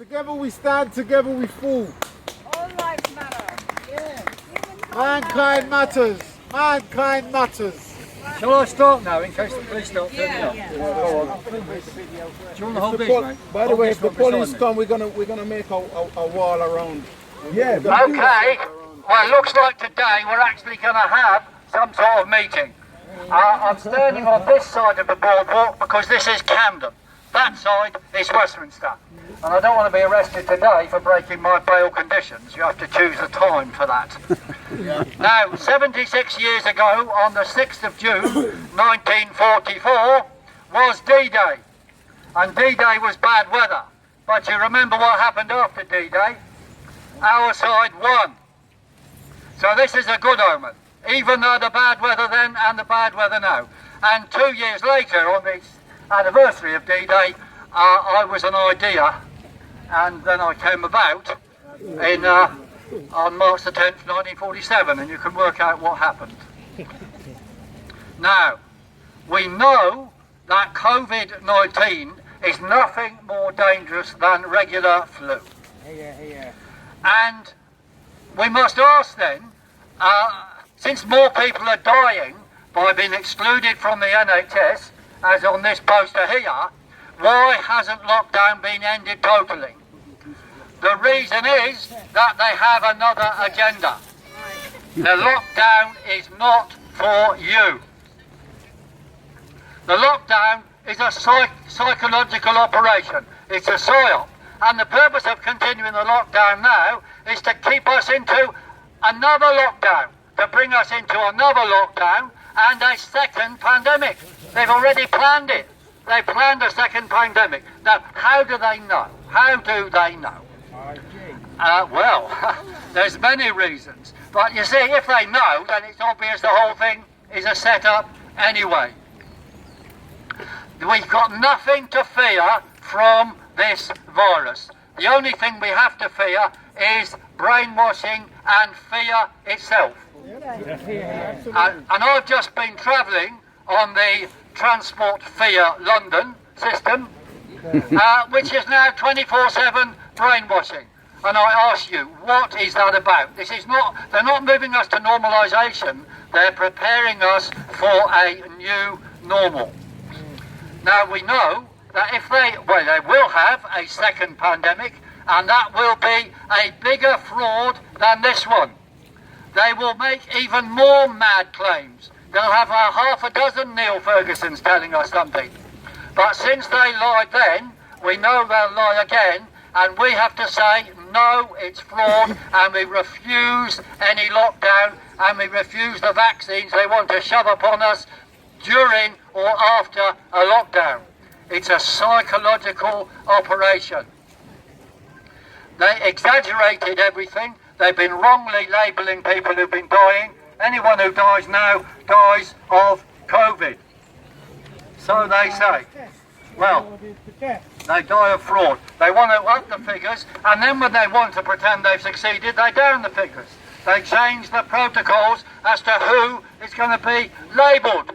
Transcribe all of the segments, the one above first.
Together we stand, together we fall. All lives matter. Yeah. Mankind matters. Mankind matters. Shall I start now in case the police start turning up? Yeah. Go on. Do you want to hold this, mate? By the way, if the police come, we're gonna make a wall around. Yeah. Okay. Well, it looks like today we're actually going to have some sort of meeting. I'm standing on this side of the boardwalk because this is Camden. That side is Westminster. And I don't want to be arrested today for breaking my bail conditions. You have to choose a time for that. Now, 76 years ago, on the 6th of June 1944, was D-Day. And D-Day was bad weather. But you remember what happened after D-Day? Our side won. So this is a good omen, even though the bad weather then and the bad weather now. And 2 years later, on the anniversary of D-Day, I was an idea, and then I came about in on March the 10th, 1947, and you can work out what happened. Now, we know that COVID-19 is nothing more dangerous than regular flu. And we must ask then, since more people are dying by being excluded from the NHS, as on this poster here, why hasn't lockdown been ended totally? The reason is that they have another agenda. The lockdown is not for you. The lockdown is a psychological operation. It's a psyop. And the purpose of continuing the lockdown now is to keep us into another lockdown, to bring us into another lockdown and a second pandemic. They've already planned it. They planned a second pandemic. Now, how do they know? How do they know? Well, there's many reasons. But you see, if they know, then it's obvious the whole thing is a setup anyway. We've got nothing to fear from this virus. The only thing we have to fear is brainwashing and fear itself. And I've just been travelling on the Transport Fear London system, which is now 24/7 brainwashing. And I ask you, what is that about? This is not, they're not moving us to normalisation, they're preparing us for a new normal. Now we know that if they will have a second pandemic, and that will be a bigger fraud than this one. They will make even more mad claims. They'll have half a dozen Neil Fergusons telling us something. But since they lied then, we know they'll lie again, and we have to say, no, it's fraud, and we refuse any lockdown, and we refuse the vaccines they want to shove upon us during or after a lockdown. It's a psychological operation. They exaggerated everything. They've been wrongly labelling people who've been dying. Anyone who dies now dies of COVID. So they say. Well, they die of fraud. They want to up the figures, and then when they want to pretend they've succeeded, they down the figures. They change the protocols as to who is going to be labelled.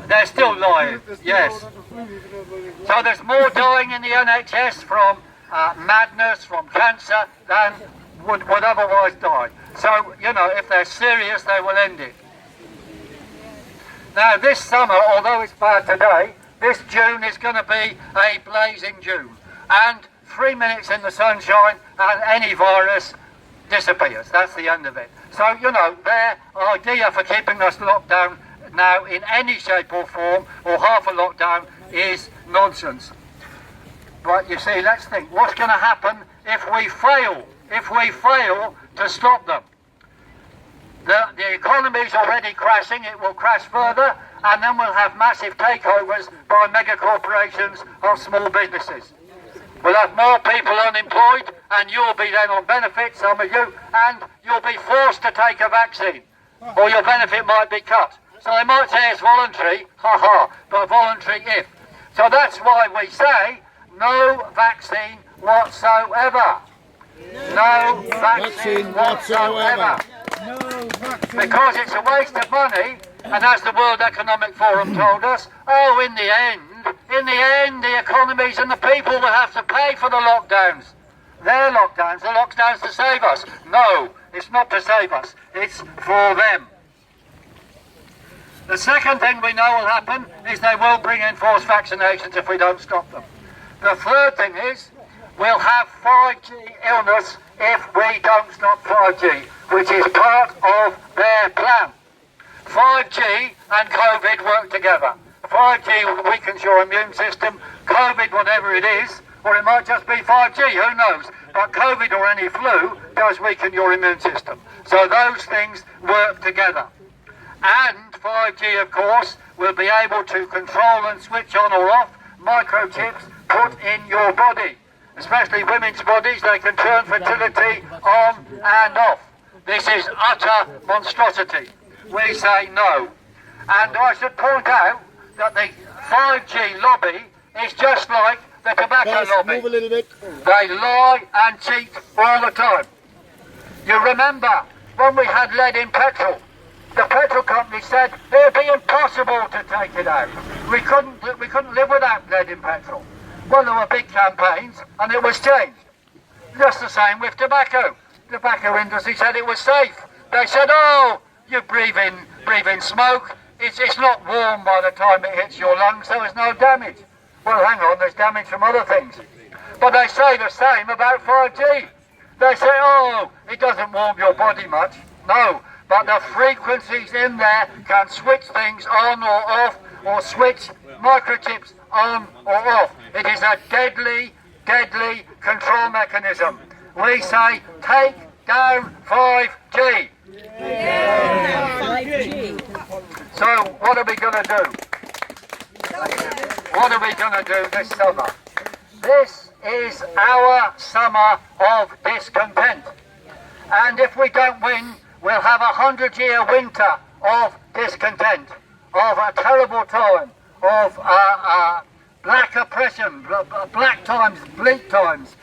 They're still lying, yes. So there's more dying in the NHS from madness, from cancer, than would otherwise die. So, you know, if they're serious, they will end it. Now, this summer, although it's bad today, this June is going to be a blazing June. And 3 minutes in the sunshine and any virus disappears. That's the end of it. So, you know, their idea for keeping us locked down now in any shape or form, or half a lockdown, is nonsense. But you see, let's think, what's going to happen if we fail? If we fail to stop them? The economy is already crashing, it will crash further, and then we'll have massive takeovers by mega corporations of small businesses. We'll have more people unemployed, and you'll be then on benefits, some of you, and you'll be forced to take a vaccine, or your benefit might be cut. So they might say it's voluntary, but voluntary if. So that's why we say no vaccine whatsoever. No vaccine whatsoever. Because it's a waste of money, and as the World Economic Forum told us, in the end, in the end, the economies and the people will have to pay for the lockdowns. Their lockdowns, the lockdowns to save us. No, it's not to save us. It's for them. The second thing we know will happen is they will bring in forced vaccinations if we don't stop them. The third thing is we'll have 5G illness if we don't stop 5G, which is part of their plan. 5G and COVID work together. 5G weakens your immune system. COVID, whatever it is, or it might just be 5G, who knows? But COVID or any flu does weaken your immune system. So those things work together. And 5G, of course, will be able to control and switch on or off microchips put in your body. Especially women's bodies, they can turn fertility on and off. This is utter monstrosity. We say no. And I should point out that the 5G lobby is just like the tobacco lobby. Move a little bit. They lie and cheat all the time. You remember when we had lead in petrol, the petrol company said it would be impossible to take it out. We couldn't live without lead in petrol. Well, there were big campaigns and it was changed. Just the same with tobacco. The tobacco industry said it was safe. They said, oh, you breathe in smoke. It's not warm by the time it hits your lungs, so there's no damage. Well, hang on, there's damage from other things. But they say the same about 5G. They say, oh, it doesn't warm your body much. No, but the frequencies in there can switch things on or off, or switch microchips on or off. It is a deadly, deadly control mechanism. We say, take down 5G. Yeah. 5G. So what are we going to do? What are we going to do this summer? This is our summer of discontent. And if we don't win, we'll have 100-year winter of discontent, of a terrible time, of black oppression, black times, bleak times,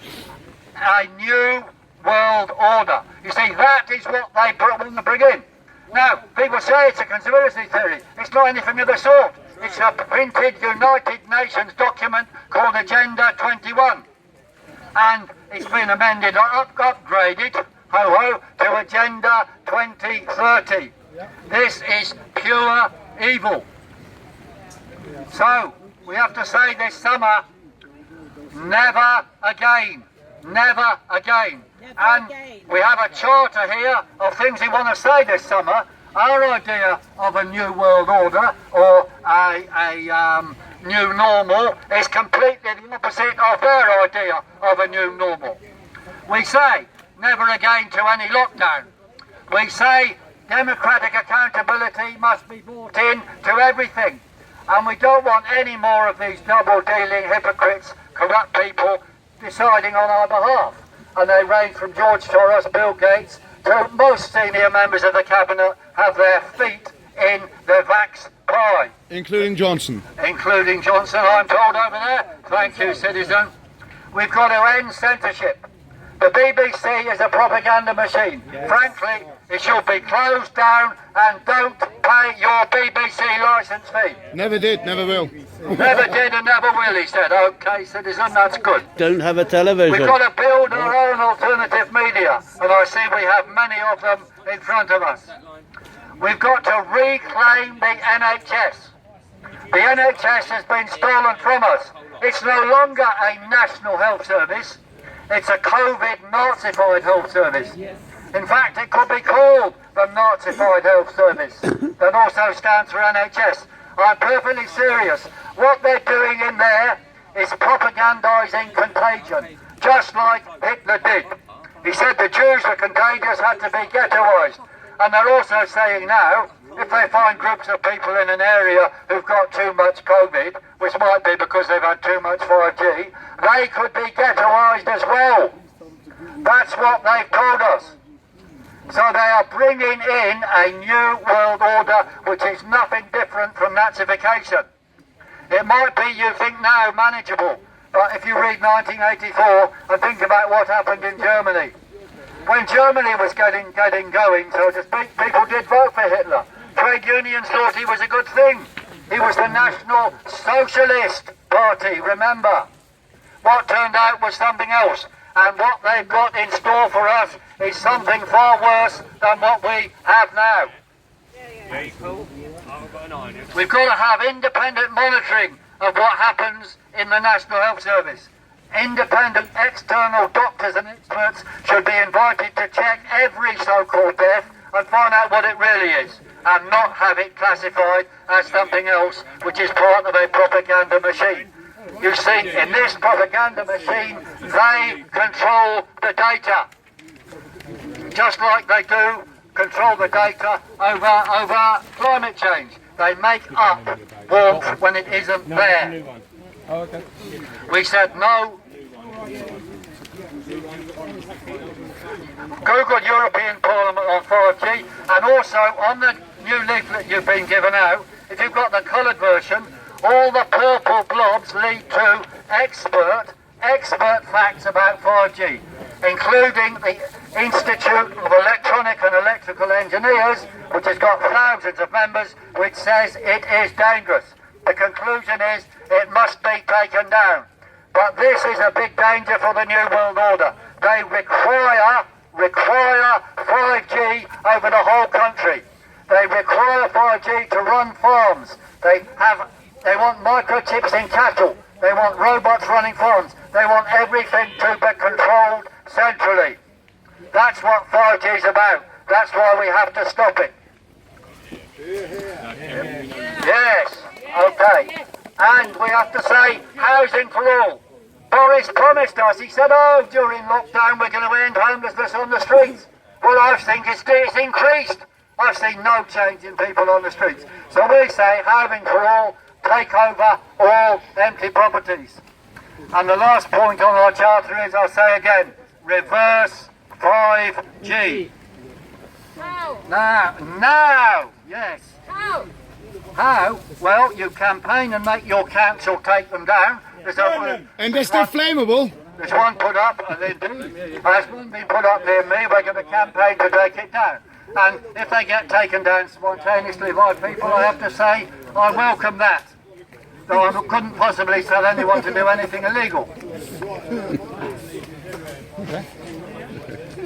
a new world order. You see, that is what they want to bring in. Now, people say it's a conspiracy theory. It's not anything of the sort. It's a printed United Nations document called Agenda 21. And it's been amended or upgraded, ho-ho, to Agenda 2030. This is pure evil. So, we have to say this summer, never again. Never again. And we have a charter here of things we want to say this summer. Our idea of a new world order or a new normal is completely the opposite of their idea of a new normal. We say never again to any lockdown. We say democratic accountability must be brought in to everything. And we don't want any more of these double-dealing hypocrites, corrupt people deciding on our behalf. And they range from George Soros, Bill Gates, to most senior members of the cabinet have their feet in the vax pie. Including Johnson. Including Johnson, I'm told over there. Thank you, citizen. We've got to end censorship. The BBC is a propaganda machine. Yes. Frankly, it should be closed down and don't pay your BBC licence fee. Never did, never will. Never did and never will, he said. OK, citizen, that's good. Don't have a television. We've got to build our own alternative media, and I see we have many of them in front of us. We've got to reclaim the NHS. The NHS has been stolen from us. It's no longer a national health service. It's a COVID Nazified health service. In fact, it could be called the Nazified health service that also stands for NHS. I'm perfectly serious. What they're doing in there is propagandising contagion, just like Hitler did. He said the Jews were contagious, had to be ghettoised. And they're also saying now, if they find groups of people in an area who've got too much COVID, which might be because they've had too much 5G, they could be ghettoised as well. That's what they've told us. So they are bringing in a new world order which is nothing different from Nazification. It might be, you think now, manageable, but if you read 1984 and think about what happened in Germany, when Germany was getting going, so to speak, people did vote for Hitler. Trade unions thought he was a good thing. He was the National Socialist Party, remember. What turned out was something else. And what they've got in store for us is something far worse than what we have now. We've got to have independent monitoring of what happens in the National Health Service. Independent external doctors and experts should be invited to check every so-called death and find out what it really is, and not have it classified as something else which is part of a propaganda machine. You see, in this propaganda machine, they control the data, just like they do control the data over climate change. They make up warmth when it isn't there. We said no. Google European Parliament on 5G, and also on the new leaflet you've been given out, if you've got the coloured version, all the purple blobs lead to expert facts about 5G, including the Institute of Electronic and Electrical Engineers, which has got thousands of members, which says it is dangerous. The conclusion is it must be taken down. But this is a big danger for the New World Order. They require 5G over the whole country. They require 5G to run farms. They want microchips in cattle. They want robots running farms. They want everything to be controlled centrally. That's what 5G is about. That's why we have to stop it. Yes, okay. And we have to say housing for all. Boris promised us, he said, oh, during lockdown we're going to end homelessness on the streets. Well, I think it's increased. I've seen no change in people on the streets. So we say housing for all, take over all empty properties. And the last point on our charter is, I'll say again, reverse 5G. How? Now, yes. How? How? Well, you campaign and make your council take them down. And they're still flammable. There's one put up, and there's one been put up near me. We're going to campaign to take it down. And if they get taken down spontaneously by people, I have to say I welcome that. Though I couldn't possibly tell anyone to do anything illegal.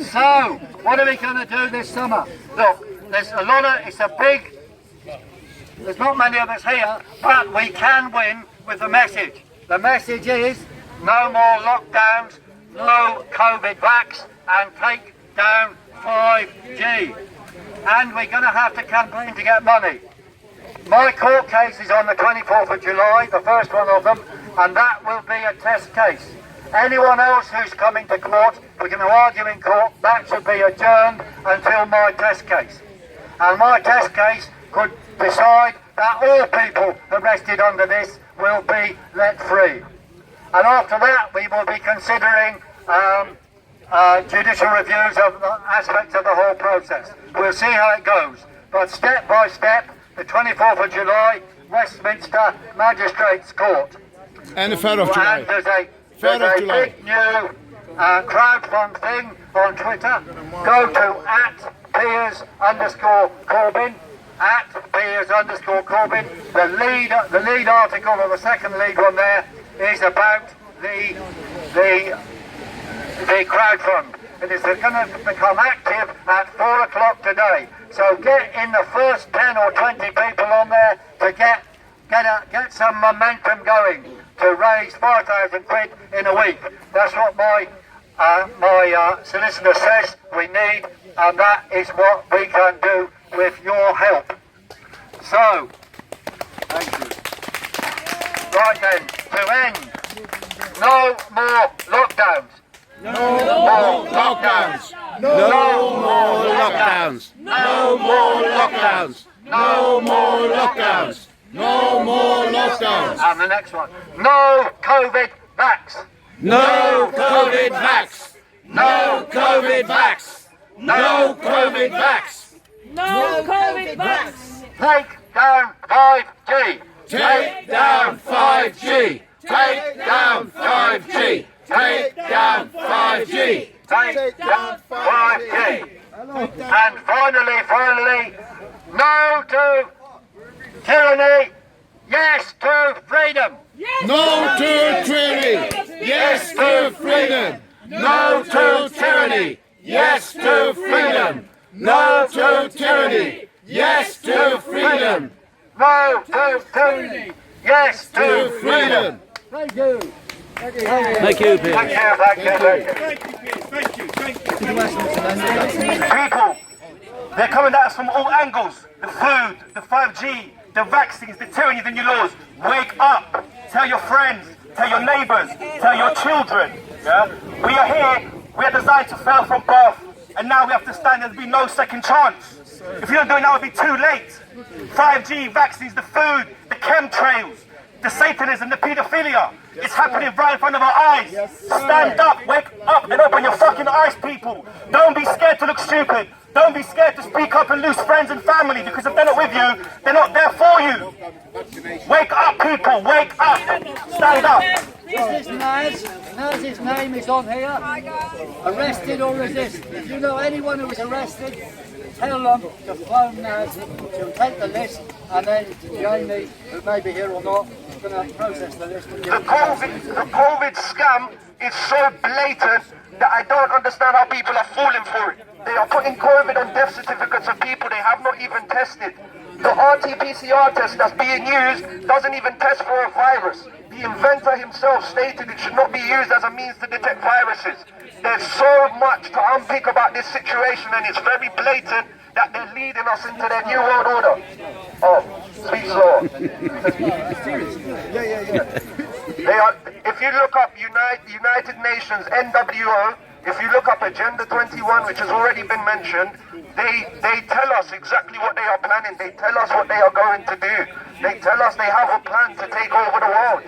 So, what are we going to do this summer? Look, there's not many of us here, but we can win with the message. The message is no more lockdowns, no COVID vax, and take down 5G. And we're going to have to campaign to get money. My court case is on the 24th of July, the first one of them, and that will be a test case. Anyone else who's coming to court, we're going to argue in court, that should be adjourned until my test case. And my test case could decide that all people arrested under this will be let free. And after that, we will be considering judicial reviews of the aspects of the whole process. We'll see how it goes. But step by step, the 24th of July, Westminster Magistrates Court. And the 3rd of July. And there's a big new crowdfund thing on Twitter. Go to @Piers_Corbyn. @Piers_Corbyn. The lead article, or the second lead one there, is about the crowdfund. It is going to become active at 4 o'clock today. So get in the first 10 or 20 people on there to get some momentum going to raise 5,000 quid in a week. That's what my solicitor says we need, and that is what we can do with your help. So, thank you. Right then, to end, no more lockdowns. No more lockdowns. No more lockdowns. No more lockdowns. No more lockdowns. No more lockdowns. And the next one. No COVID vax. No COVID vax. No COVID vax. No COVID vax. No COVID vax. Take down 5G. Take down 5G. Take down 5G. Take down 5G. Take down 5G. And finally, no to tyranny, Yes to freedom. No to tyranny. Yes to freedom. No to tyranny. Yes to freedom. No to tyranny. Yes to freedom. No to tyranny. Yes to freedom. Thank you. Thank you, Peter. People, they're coming at us from all angles. The food, the 5G, the vaccines, the tyranny, the new laws. Wake up. Tell your friends, tell your neighbours, tell your children. Yeah? We are here, we are designed to fail from birth. And now we have to stand, there'll be no second chance. If you don't do it now, it'll be too late. 5G, vaccines, the food, the chemtrails, the satanism, the paedophilia. It's happening right in front of our eyes. Stand up, wake up and open your fucking eyes, people. Don't be scared to look stupid. Don't be scared to speak up and lose friends and family, because if they're not with you, they're not there for you. Wake up, people, wake up. Stand up. This is Naz. Naz's name is on here. Arrested or resist. If you know anyone who was arrested, tell them to phone Naz. She'll take the list, and then Jamie, who may be here or not, is going to process the list. The COVID scam is so blatant that I don't understand how people are falling for it. They are putting COVID on death certificates of people they have not even tested. The RT-PCR test that's being used doesn't even test for a virus. The inventor himself stated it should not be used as a means to detect viruses. There's so much to unpick about this situation, and it's very blatant that they're leading us into their new world order. Oh, speak slower. They are, if you look up United Nations, NWO, if you look up Agenda 21, which has already been mentioned, they tell us exactly what they are planning. They tell us what they are going to do. They tell us they have a plan to take over the world.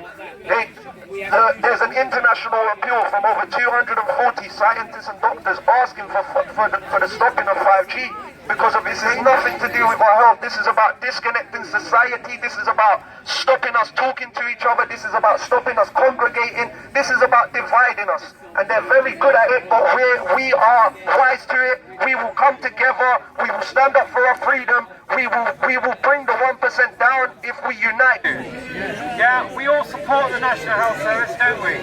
There's an international appeal from over 240 scientists and doctors asking for the stopping of 5G, because of this has nothing to do with our health. This is about disconnecting society. This is about stopping us talking to each other. This is about stopping us congregating. This is about dividing us. And they're very good at it, but we are wise to it. We will come together. We will stand up for our freedom. We will bring the 1% down if we unite. Yeah, we all support the National Health Service, don't we?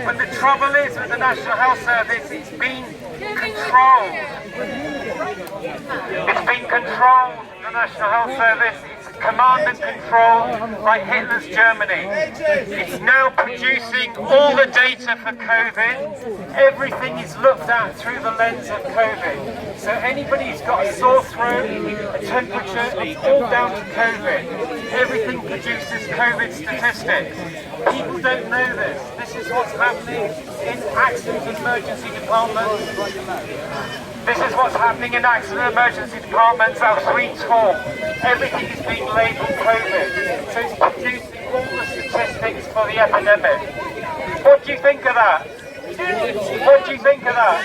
But the trouble is with the National Health Service, it's been controlled. It's been controlled, the National Health Service. It's command and control like Hitler's Germany. It's now producing all the data for COVID. Everything is looked at through the lens of COVID. So anybody who's got a sore throat, a temperature, it's all down to COVID. Everything produces COVID statistics. People don't know this. This is what's happening in accident and emergency departments. This is what's happening in accident and emergency departments out of Sweets Hall. Everything is being labelled COVID. So it's producing all the statistics for the epidemic. What do you think of that? What do you think of that?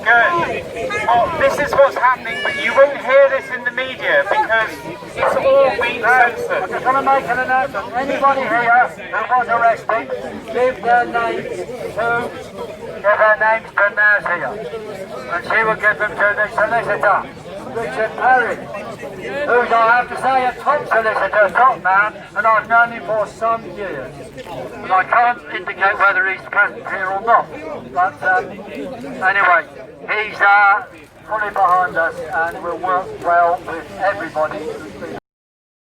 Good. Oh, this is what's happening, but you won't hear this in the media because it's all being censored. I'm just going to make an announcement. Anybody here who was arrested, give their names to Naz here. And she will give them to the solicitor, Richard Perry, who's, I have to say, a top solicitor, top man, and I've known him for some years. And I can't indicate whether he's present here or not. But anyway, he's fully behind us and will work well with everybody who's been